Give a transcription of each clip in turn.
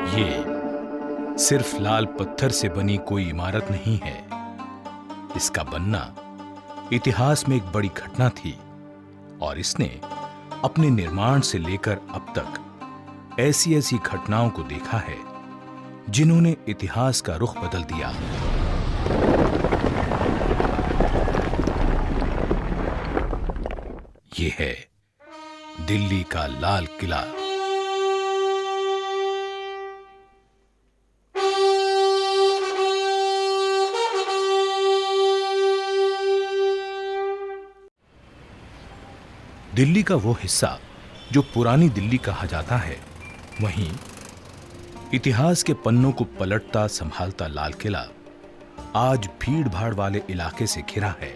ये सिर्फ लाल पत्थर से बनी कोई इमारत नहीं है। इसका बनना इतिहास में एक बड़ी घटना थी और इसने अपने निर्माण से लेकर अब तक ऐसी ऐसी घटनाओं को देखा है जिन्होंने इतिहास का रुख बदल दिया। ये है दिल्ली का लाल किला। दिल्ली का वो हिस्सा जो पुरानी दिल्ली कहा जाता है, वहीं इतिहास के पन्नों को पलटता संभालता लाल किला आज भीड़ भाड़ वाले इलाके से घिरा है।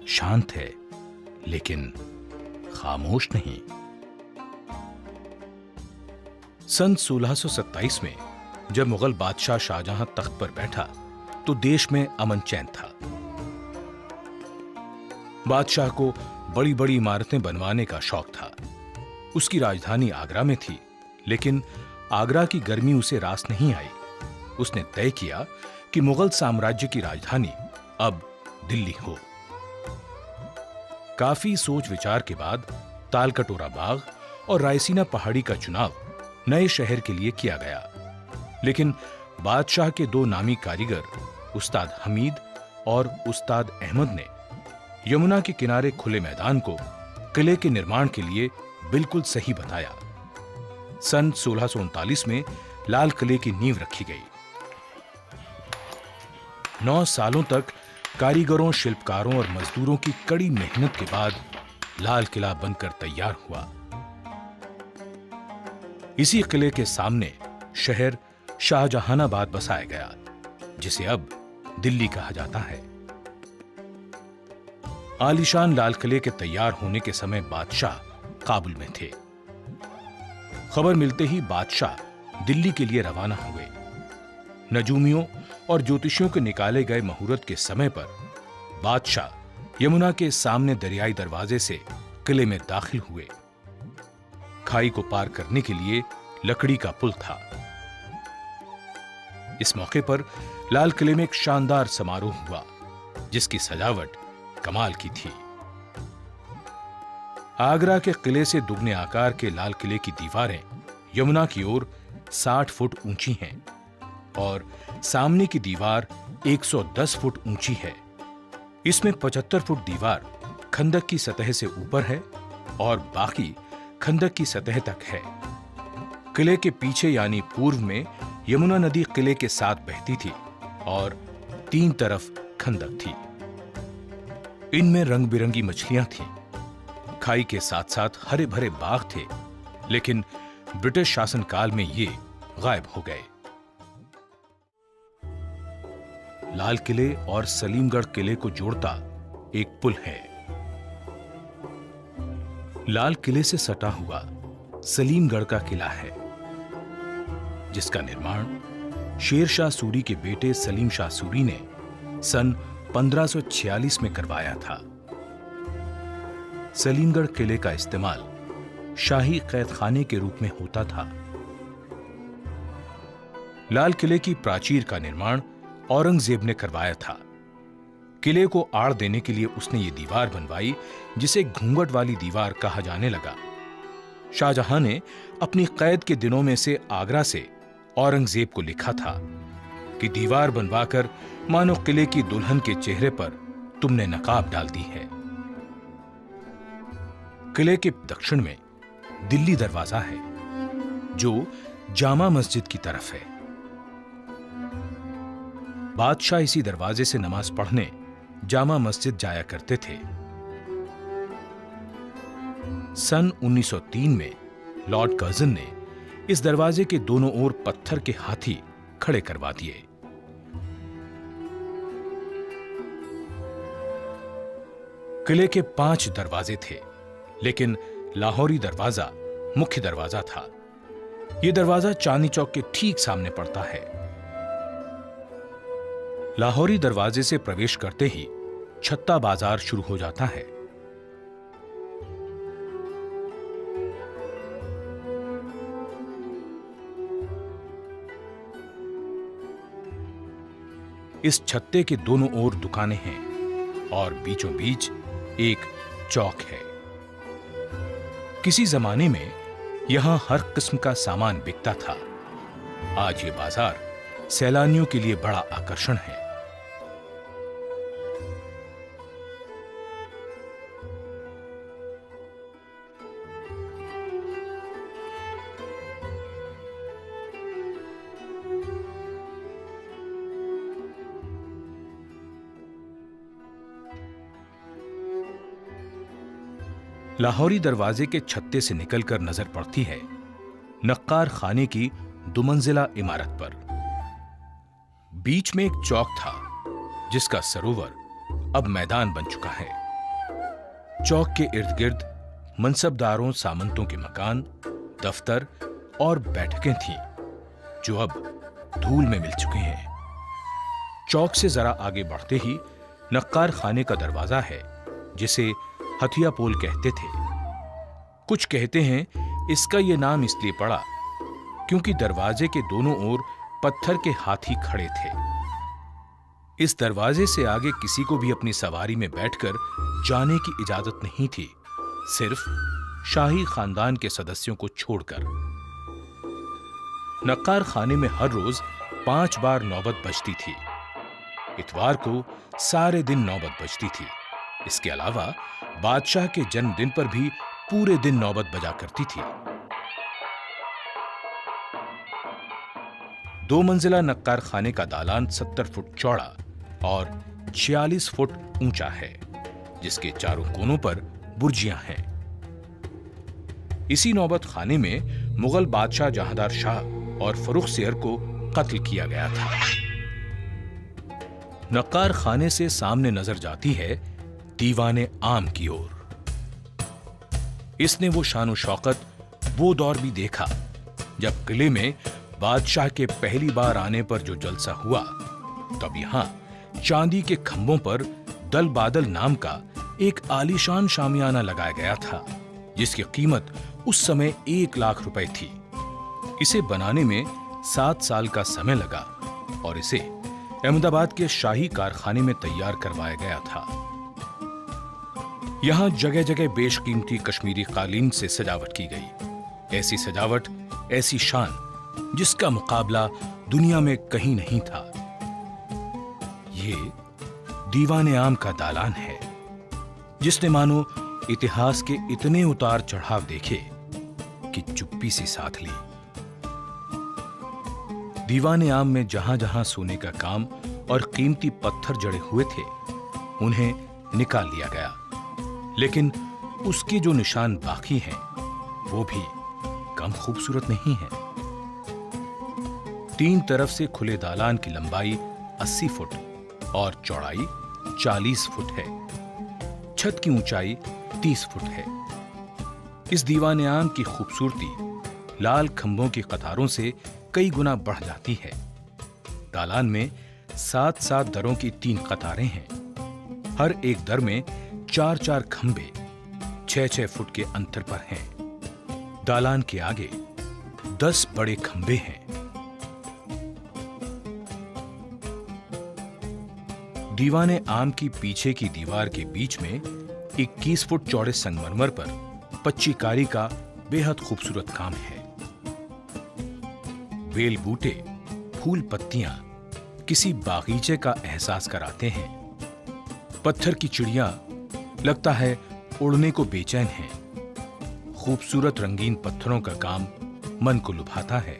शांत है लेकिन खामोश नहीं। सन 1627 में जब मुगल बादशाह शाहजहां तख्त पर बैठा तो देश में अमन चैन था। बादशाह को बड़ी बड़ी इमारतें बनवाने का शौक था। उसकी राजधानी आगरा में थी, लेकिन आगरा की गर्मी उसे रास नहीं आई। उसने तय किया कि मुगल साम्राज्य की राजधानी अब दिल्ली हो। काफी सोच विचार के बाद तालकटोरा बाग और रायसीना पहाड़ी का चुनाव नए शहर के लिए किया गया, लेकिन बादशाह के दो नामी कारीगर उस्ताद हमीद और उस्ताद अहमद ने यमुना के किनारे खुले मैदान को किले के निर्माण के लिए बिल्कुल सही बताया। सन 1639 में लाल किले की नींव रखी गई। 9 सालों तक कारीगरों, शिल्पकारों और मजदूरों की कड़ी मेहनत के बाद लाल किला बनकर तैयार हुआ। इसी किले के सामने शहर शाहजहानाबाद बसाया गया, जिसे अब दिल्ली कहा जाता है। आलीशान लाल किले के तैयार होने के समय बादशाह काबुल में थे। खबर मिलते ही बादशाह दिल्ली के लिए रवाना हुए। नजूमियों और ज्योतिषियों के निकाले गए मुहूर्त के समय पर बादशाह यमुना के सामने दरियाई दरवाजे से किले में दाखिल हुए। खाई को पार करने के लिए लकड़ी का पुल था। इस मौके पर लाल किले में एक शानदार समारोह हुआ, जिसकी सजावट कमाल की थी। आगरा के किले से दुगने आकार के लाल किले की दीवारें यमुना की ओर 60 फुट ऊंची हैं और सामने की दीवार 110 फुट ऊंची है। इसमें 75 फुट दीवार खंदक की सतह से ऊपर है और बाकी खंदक की सतह तक है। किले के पीछे यानी पूर्व में यमुना नदी किले के साथ बहती थी और 3 तरफ खंदक थी। इनमें रंग बिरंगी मछलियां थीं। खाई के साथ साथ हरे भरे बाग थे, लेकिन ब्रिटिश शासनकाल में ये गायब हो गए। लाल किले और सलीमगढ़ किले को जोड़ता एक पुल है। लाल किले से सटा हुआ सलीमगढ़ का किला है, जिसका निर्माण शेर शाह सूरी के बेटे सलीम शाह सूरी ने सन 1546 में करवाया था। सलीमगढ़ किले का इस्तेमाल शाही कैदखाने के रूप में होता था। लाल किले की प्राचीर का निर्माण औरंगजेब ने करवाया था। किले को आड़ देने के लिए उसने ये दीवार बनवाई, जिसे घूंघट वाली दीवार कहा जाने लगा। शाहजहां ने अपनी कैद के दिनों में से आगरा से औरंगजेब को लिखा था कि दीवार बनवाकर मानो किले की दुल्हन के चेहरे पर तुमने नकाब डाल दी है। किले के दक्षिण में दिल्ली दरवाजा है, जो जामा मस्जिद की तरफ है। बादशाह इसी दरवाजे से नमाज पढ़ने जामा मस्जिद जाया करते थे। सन 1903 में लॉर्ड कर्जन ने इस दरवाजे के दोनों ओर पत्थर के हाथी खड़े करवा दिए। किले के 5 दरवाजे थे, लेकिन लाहौरी दरवाजा मुख्य दरवाजा था। यह दरवाजा चांदनी चौक के ठीक सामने पड़ता है। लाहौरी दरवाजे से प्रवेश करते ही छत्ता बाजार शुरू हो जाता है। इस छत्ते के दोनों ओर दुकानें हैं और बीचों बीच एक चौक है। किसी जमाने में यहां हर किस्म का सामान बिकता था। आज ये बाजार सैलानियों के लिए बड़ा आकर्षण है। लाहौरी दरवाजे के छत्ते से निकलकर नजर पड़ती है नक्कार खाने की दुमंजिला इमारत पर। बीच में एक चौक था जिसका सरोवर अब मैदान बन चुका है। चौक के इर्द गिर्द मनसबदारों सामंतों के मकान, दफ्तर और बैठकें थीं जो अब धूल में मिल चुके हैं। चौक से जरा आगे बढ़ते ही नक्कार खाने का दरवाजा है जिसे हथिया पोल कहते थे। कुछ कहते हैं इसका यह नाम इसलिए पड़ा क्योंकि दरवाजे के दोनों ओर पत्थर के हाथी खड़े थे। इस दरवाजे से आगे किसी को भी अपनी सवारी में बैठकर जाने की इजाजत नहीं थी, सिर्फ शाही खानदान के सदस्यों को छोड़कर। नक्कार खाने में हर रोज 5 बार नौबत बजती थी। इतवार को सारे दिन नौबत बजती थी। इसके अलावा बादशाह के जन्मदिन पर भी पूरे दिन नौबत बजा करती थी। 2 मंजिला नक्कार खाने का दालान 70 फुट चौड़ा और 46 फुट ऊंचा है, जिसके चारों कोनों पर बुर्जियां हैं। इसी नौबत खाने में मुगल बादशाह जहांदार शाह और फर्रुख सियर को कत्ल किया गया था। नक्कार खाने से सामने नजर जाती है दीवाने आम की ओर। इसने वो शानो शौकत, वो दौर भी देखा जब किले में बादशाह के पहली बार आने पर जो जलसा हुआ, तब यहां चांदी के खंभों पर दल बादल नाम का एक आलीशान शामियाना लगाया गया था, जिसकी कीमत उस समय 1 लाख रुपए थी। इसे बनाने में 7 साल का समय लगा और इसे अहमदाबाद के शाही कारखाने में तैयार करवाया गया था। यहां जगह जगह बेशकीमती कश्मीरी कालीन से सजावट की गई। ऐसी सजावट, ऐसी शान जिसका मुकाबला दुनिया में कहीं नहीं था। ये दीवाने आम का दालान है जिसने मानो इतिहास के इतने उतार चढ़ाव देखे कि चुप्पी से साथ ली। दीवाने आम में जहां जहां सोने का काम और कीमती पत्थर जड़े हुए थे, उन्हें निकाल लिया गया, लेकिन उसके जो निशान बाकी हैं, वो भी कम खूबसूरत नहीं है। 3 तरफ से खुले दालान की लंबाई 80 फुट और चौड़ाई 40 फुट है। छत की ऊंचाई 30 फुट है। इस दीवाने आम की खूबसूरती लाल खंभों की कतारों से कई गुना बढ़ जाती है। दालान में 7-7 दरों की 3 कतारें हैं। हर एक दर में 4-4 खंभे 6-6 फुट के अंतर पर हैं। दालान के आगे 10 बड़े खंभे हैं। दीवाने आम की पीछे की दीवार के बीच में 21 फुट चौड़े संगमरमर पर पच्चीकारी का बेहद खूबसूरत काम है। बेल बूटे, फूल पत्तियां किसी बागीचे का एहसास कराते हैं। पत्थर की चिड़िया लगता है उड़ने को बेचैन है। खूबसूरत रंगीन पत्थरों का काम मन को लुभाता है।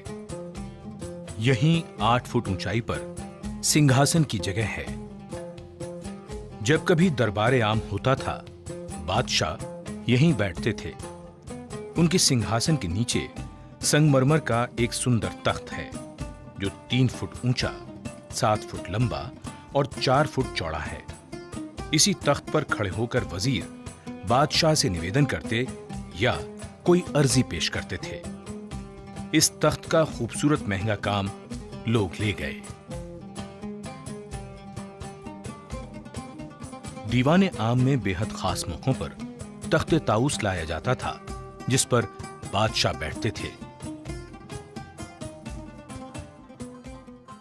यहीं 8 फुट ऊंचाई पर सिंहासन की जगह है। जब कभी दरबारे आम होता था, बादशाह यहीं बैठते थे। उनके सिंहासन के नीचे संगमरमर का एक सुंदर तख्त है जो 3 फुट ऊंचा, 7 फुट लंबा और 4 फुट चौड़ा है। इसी तख्त पर खड़े होकर वजीर बादशाह से निवेदन करते या कोई अर्जी पेश करते थे। इस तख्त का खूबसूरत महंगा काम लोग ले गए। दीवाने आम में बेहद खास मौकों पर तख्ते ताऊस लाया जाता था, जिस पर बादशाह बैठते थे।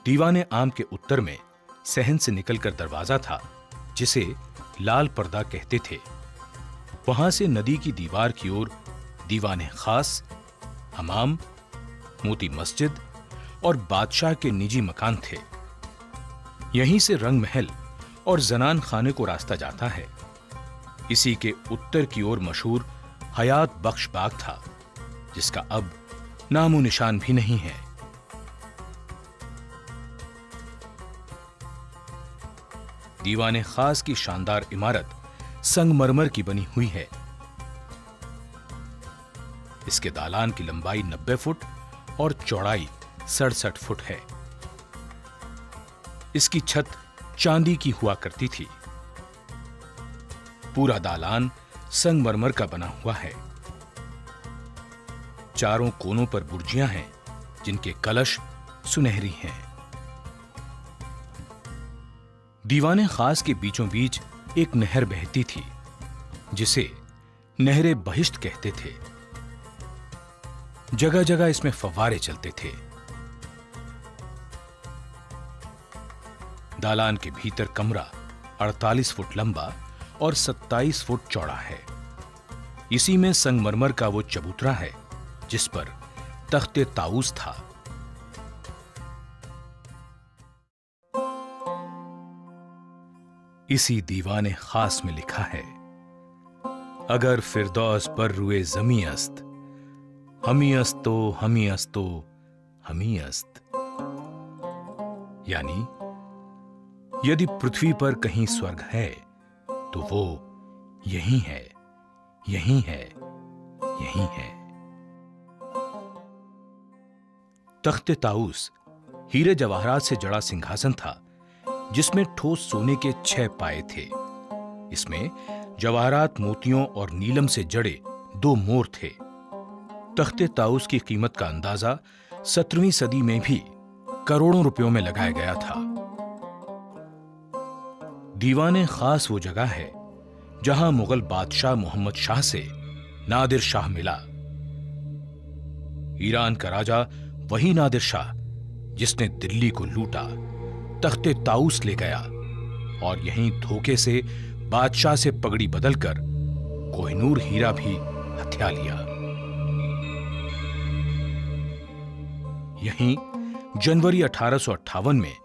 दीवाने आम के उत्तर में सहन से निकलकर दरवाजा था, जिसे लाल पर्दा कहते थे। वहां से नदी की दीवार की ओर दीवाने खास, हमाम, मोती मस्जिद और बादशाह के निजी मकान थे। यहीं से रंग महल और जनान खाने को रास्ता जाता है। इसी के उत्तर की ओर मशहूर हयात बख्श बाग था, जिसका अब नामो निशान भी नहीं है। दीवाने खास की शानदार इमारत संगमरमर की बनी हुई है। इसके दालान की लंबाई 90 फुट और चौड़ाई 67 फुट है। इसकी छत चांदी की हुआ करती थी। पूरा दालान संगमरमर का बना हुआ है। चारों कोनों पर बुर्जियां हैं, जिनके कलश सुनहरी हैं। दीवाने खास के बीचों बीच एक नहर बहती थी, जिसे नहरे बहिश्त कहते थे। जगह जगह इसमें फव्वारे चलते थे। दालान के भीतर कमरा 48 फुट लंबा और 27 फुट चौड़ा है। इसी में संगमरमर का वो चबूतरा है, जिस पर तख्ते ताऊस था। इसी दीवाने खास में लिखा है, अगर फिरदौस पर रुए जमी अस्त, हमी अस्तो हमी अस्तो हमी अस्त। यानी यदि पृथ्वी पर कहीं स्वर्ग है तो वो यही है, यही है, यही है। तख्ते ताऊस हीरे जवाहरात से जड़ा सिंहासन था, जिसमें ठोस सोने के 6 पाए थे। इसमें जवाहरात, मोतियों और नीलम से जड़े 2 मोर थे। तख्ते ताऊस की कीमत का अंदाजा 17वीं सदी में भी करोड़ों रुपयों में लगाया गया था। दीवाने खास वो जगह है जहां मुगल बादशाह मोहम्मद शाह से नादिर शाह मिला। ईरान का राजा वही नादिर शाह जिसने दिल्ली को लूटा, तख्ते ताऊस ले गया और यहीं धोखे से बादशाह से पगड़ी बदलकर कोहिनूर हीरा भी हथिया लिया। यहीं जनवरी 1858 में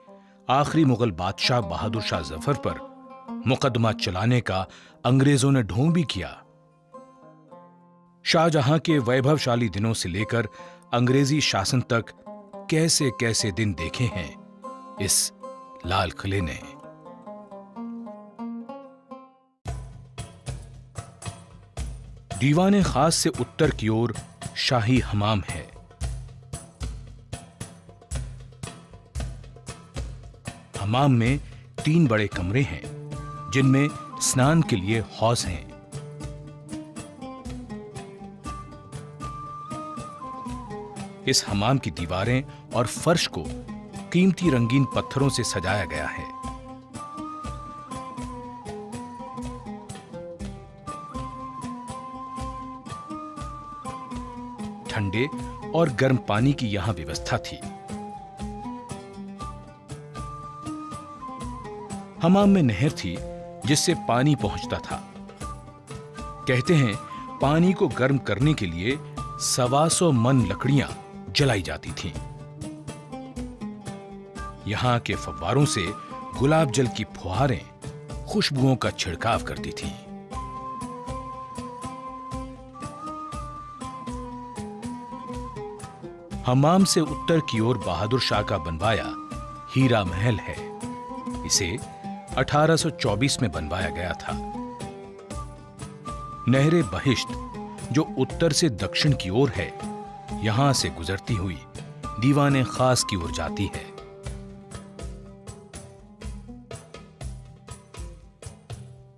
आखिरी मुगल बादशाह बहादुर शाह जफर पर मुकदमा चलाने का अंग्रेजों ने ढोंग भी किया। शाहजहां के वैभवशाली दिनों से लेकर अंग्रेजी शासन तक कैसे कैसे दिन देखे हैं इस लाल किले ने। दीवाने खास से उत्तर की ओर शाही हमाम है। हमाम में 3 बड़े कमरे हैं, जिनमें स्नान के लिए हौज हैं। इस हमाम की दीवारें और फर्श को कीमती रंगीन पत्थरों से सजाया गया है। ठंडे और गर्म पानी की यहां व्यवस्था थी। हमाम में नहर थी, जिससे पानी पहुंचता था। कहते हैं पानी को गर्म करने के लिए 125 मन लकड़ियां जलाई जाती थीं। यहां के फव्वारों से गुलाब जल की फुहारें खुशबुओं का छिड़काव करती थीं। हमाम से उत्तर की ओर बहादुर शाह का बनवाया हीरा महल है। इसे 1824 में बनवाया गया था। नहरे बहिश्त, जो उत्तर से दक्षिण की ओर है, यहां से गुजरती हुई दीवाने खास की ओर जाती है।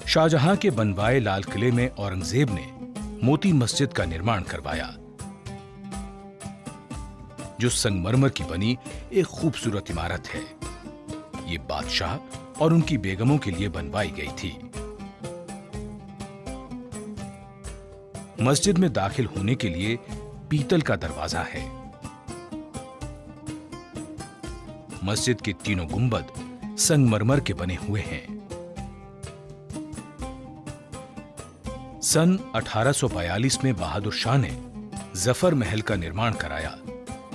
शाहजहां के बनवाए लाल किले में औरंगजेब ने मोती मस्जिद का निर्माण करवाया। जो संगमरमर की बनी एक खूबसूरत इमारत है। ये बादशाह और उनकी बेगमों के लिए बनवाई गई थी। मस्जिद में दाखिल होने के लिए पीतल का दरवाजा है। मस्जिद के तीनों गुंबद संगमरमर के बने हुए हैं। सन 1842 में बहादुर शाह ने जफर महल का निर्माण कराया,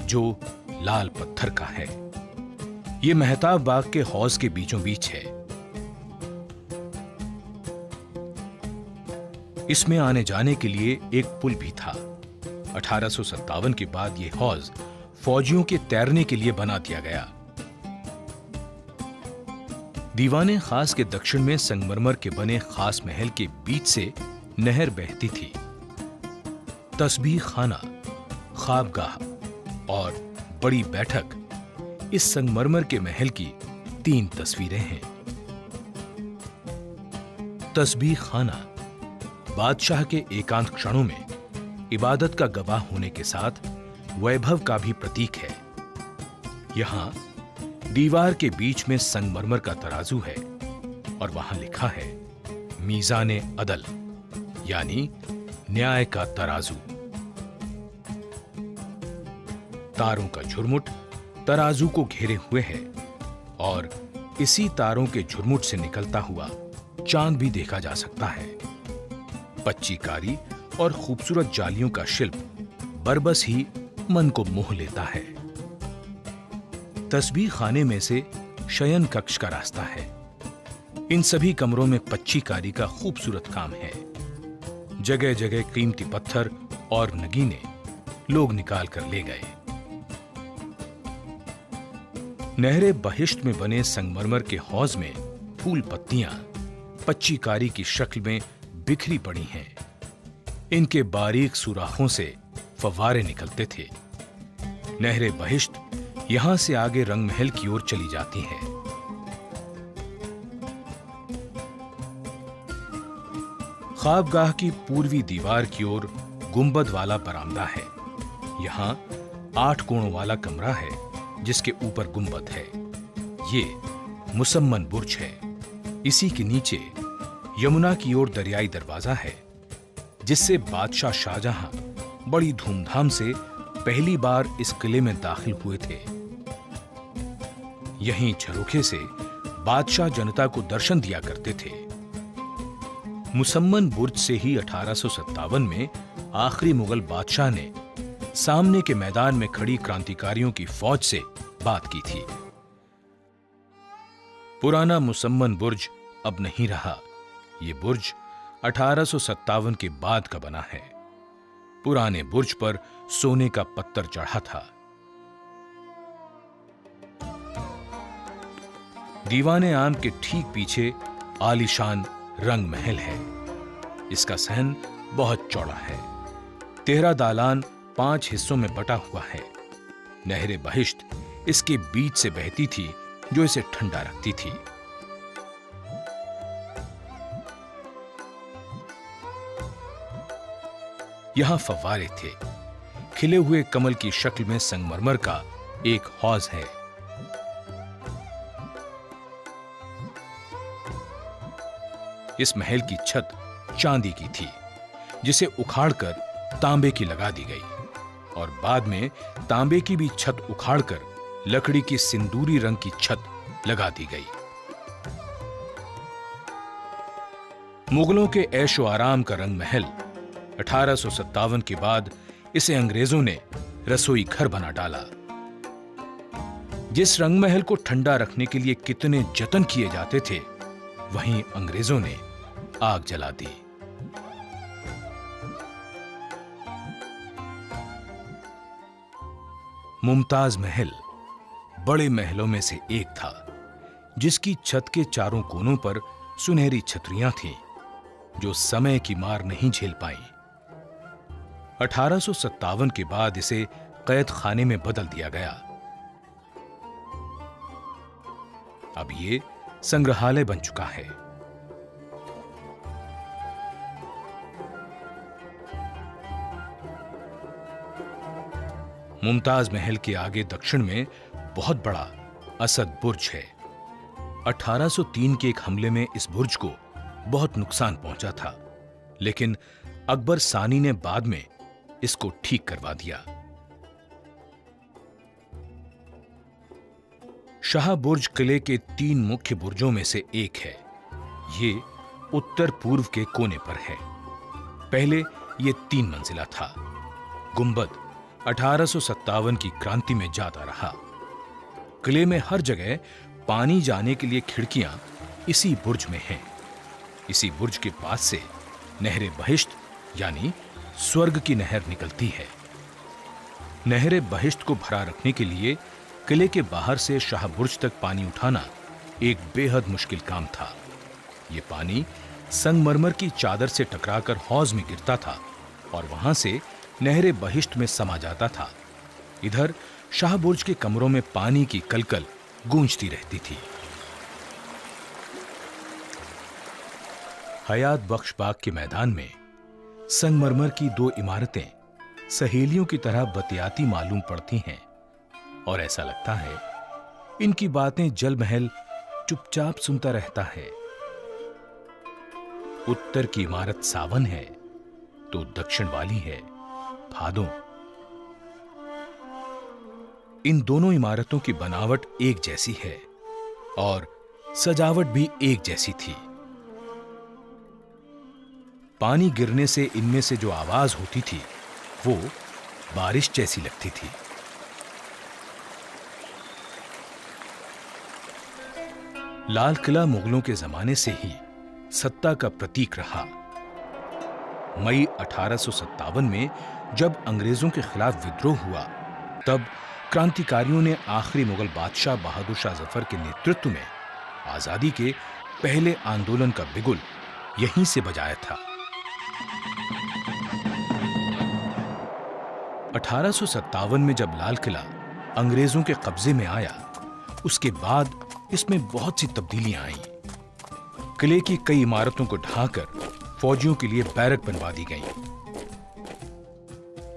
जो लाल पत्थर का है। यह मेहताब बाग के हौज के बीचों बीच है। इसमें आने जाने के लिए एक पुल भी था। 1857 के बाद यह हौज फौजियों के तैरने के लिए बना दिया गया। दीवाने खास के दक्षिण में संगमरमर के बने खास महल के बीच से नहर बहती थी। तस्बीह खाना, ख्वाबगाह और बड़ी बैठक, इस संगमरमर के महल की 3 तस्वीरें हैं। तस्बीह खाना बादशाह के एकांत क्षणों में इबादत का गवाह होने के साथ वैभव का भी प्रतीक है। यहां दीवार के बीच में संगमरमर का तराजू है और वहां लिखा है मीज़ाने अदल, यानी न्याय का तराजू। तारों का झुरमुट तराजू को घेरे हुए है और इसी तारों के झुरमुट से निकलता हुआ चांद भी देखा जा सकता है। पच्चीकारी और खूबसूरत जालियों का शिल्प बरबस ही मन को मोह लेता है। तस्बीह खाने में से शयन कक्ष का रास्ता है। इन सभी कमरों में पच्चीकारी का खूबसूरत काम है। जगह जगह कीमती पत्थर और नगीने लोग निकाल कर ले गए। नहरे बहिश्त में बने संगमरमर के हौज में फूल पत्तियां पच्चीकारी की शक्ल में बिखरी पड़ी हैं। इनके बारीक सुराखों से फव्वारे निकलते थे। नहरे बहिश्त यहां से आगे रंग महल की ओर चली जाती है। ख्वाबगाह की पूर्वी दीवार की ओर गुंबद वाला बरामदा है। यहां 8 कोणों वाला कमरा है जिसके ऊपर गुंबद है। ये मुसम्मन बुर्ज है। इसी के नीचे यमुना की ओर दरियाई दरवाजा है, जिससे बादशाह शाहजहां बड़ी धूमधाम से पहली बार इस किले में दाखिल हुए थे। यहीं झरोखे से बादशाह जनता को दर्शन दिया करते थे। मुसम्मन बुर्ज से ही 1857 में आखिरी मुगल बादशाह ने सामने के मैदान में खड़ी क्रांतिकारियों की फौज से बात की थी। पुराना मुसम्मन बुर्ज अब नहीं रहा। ये बुर्ज 1857 के बाद का बना है। पुराने बुर्ज पर सोने का पत्थर चढ़ा था। दीवाने आम के ठीक पीछे आलीशान रंग महल है। इसका सहन बहुत चौड़ा है। 13 दालान 5 हिस्सों में बटा हुआ है। नहरे बहिश्त इसके बीच से बहती थी, जो इसे ठंडा रखती थी। यहां फव्वारे थे। खिले हुए कमल की शक्ल में संगमरमर का एक हौज है। इस महल की छत चांदी की थी, जिसे उखाड़कर तांबे की लगा दी गई और बाद में तांबे की भी छत उखाड़कर लकड़ी की सिंदूरी रंग की छत लगा दी गई। मुगलों के ऐशो आराम का रंग महल 1857 के बाद इसे अंग्रेजों ने रसोई घर बना डाला। जिस रंग महल को ठंडा रखने के लिए कितने जतन किए जाते थे, वहीं अंग्रेजों ने आग जला दी। मुमताज महल बड़े महलों में से एक था, जिसकी छत के चारों कोनों पर सुनहरी छतरियां थीं, जो समय की मार नहीं झेल पाईं। 1857 के बाद इसे कैद खाने में बदल दिया गया। अब ये संग्रहालय बन चुका है। मुमताज महल के आगे दक्षिण में बहुत बड़ा असद बुर्ज है। 1803 के एक हमले में इस बुर्ज को बहुत नुकसान पहुंचा था, लेकिन अकबर सानी ने बाद में इसको ठीक करवा दिया। शाह बुर्ज किले के 3 मुख्य बुर्जों में से एक है। ये उत्तर पूर्व के कोने पर है। पहले ये 3 मंजिला था। गुंबद 1857 की क्रांति में जाता रहा। किले में हर जगह पानी जाने के लिए खिड़कियां इसी बुर्ज में हैं। इसी बुर्ज के पास से नहरे बहिश्त यानी स्वर्ग की नहर निकलती है। नहरे बहिश्त को भरा रखने के लिए किले के बाहर से शाह बुर्ज तक पानी उठाना एक बेहद मुश्किल काम था। यह पानी संगमरमर की चादर से टकराकर हौज में गिरता था और वहां से नहरे बहिश्त में समा जाता था। इधर शाह बुर्ज के कमरों में पानी की कलकल गूंजती रहती थी। हयात बख्श बाग के मैदान में संगमरमर की 2 इमारतें सहेलियों की तरह बतियाती मालूम पड़ती हैं और ऐसा लगता है इनकी बातें जल महल चुपचाप सुनता रहता है। उत्तर की इमारत सावन है तो दक्षिण वाली है भादों। इन दोनों इमारतों की बनावट एक जैसी है और सजावट भी एक जैसी थी। पानी गिरने से इनमें से जो आवाज होती थी वो बारिश जैसी लगती थी। लाल किला मुगलों के जमाने से ही सत्ता का प्रतीक रहा। मई 1857 में जब अंग्रेजों के खिलाफ विद्रोह हुआ, तब क्रांतिकारियों ने आखिरी मुगल बादशाह बहादुर शाह जफर के नेतृत्व में आजादी के पहले आंदोलन का बिगुल यहीं से बजाया था। 1857 में जब लाल किला अंग्रेजों के कब्जे में आया, उसके बाद इसमें बहुत सी तब्दीलियां आईं। किले की कई इमारतों को ढाकर फौजियों के लिए बैरक बनवा दी गईं।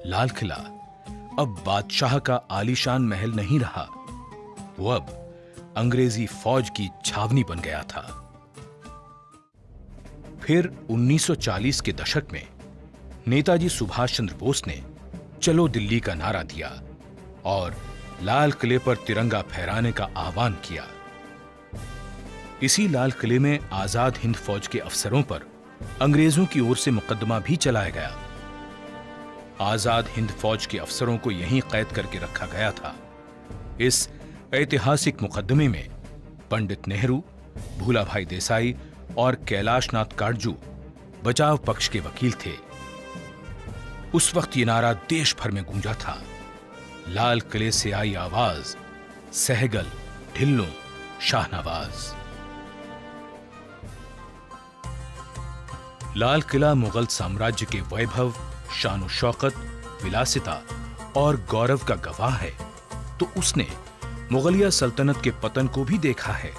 लाल किला अब बादशाह का आलीशान महल नहीं रहा, वो अब अंग्रेजी फौज की छावनी बन गया था। फिर 1940 के दशक में नेताजी सुभाष चंद्र बोस ने चलो दिल्ली का नारा दिया और लाल किले पर तिरंगा फहराने का आह्वान किया। इसी लाल किले में आजाद हिंद फौज के अफसरों पर अंग्रेजों की ओर से मुकदमा भी चलाया गया। आजाद हिंद फौज के अफसरों को यहीं कैद करके रखा गया था। इस ऐतिहासिक मुकदमे में पंडित नेहरू, भूलाभाई देसाई और कैलाशनाथ काटजू बचाव पक्ष के वकील थे। उस वक्त ये नारा देश भर में गूंजा था, लाल किले से आई आवाज, सहगल ढिल्लों शाहनवाज। लाल किला मुगल साम्राज्य के वैभव, शान शौकत, विलासिता और गौरव का गवाह है, तो उसने मुगलिया सल्तनत के पतन को भी देखा है।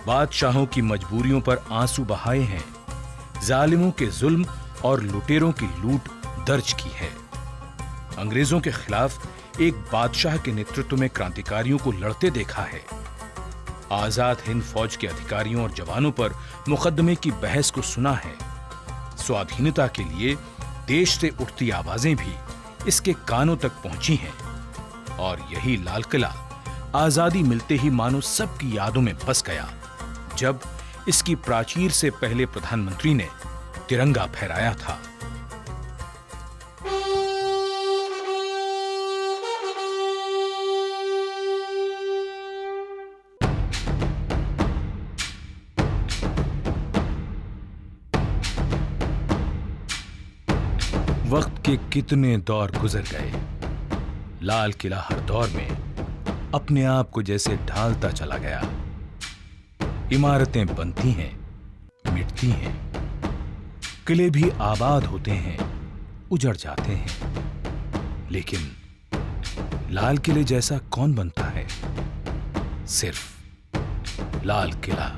बादशाहों की मजबूरियों पर आंसू बहाए हैं, जालिमों के जुल्म और लुटेरों की लूट दर्ज की है। अंग्रेजों के खिलाफ एक बादशाह के नेतृत्व में क्रांतिकारियों को लड़ते देखा है। आजाद हिंद फौज के अधिकारियों और जवानों पर मुकदमे की बहस को सुना है। स्वाधीनता के लिए देश से उठती आवाजें भी इसके कानों तक पहुंची हैं और यही लाल किला आजादी मिलते ही मानो सबकी यादों में बस गया, जब इसकी प्राचीर से पहले प्रधानमंत्री ने तिरंगा फहराया था। वक्त के कितने दौर गुजर गए, लाल किला हर दौर में अपने आप को जैसे ढालता चला गया। इमारतें बनती हैं, मिटती हैं, किले भी आबाद होते हैं, उजड़ जाते हैं, लेकिन लाल किले जैसा कौन बनता है? सिर्फ लाल किला।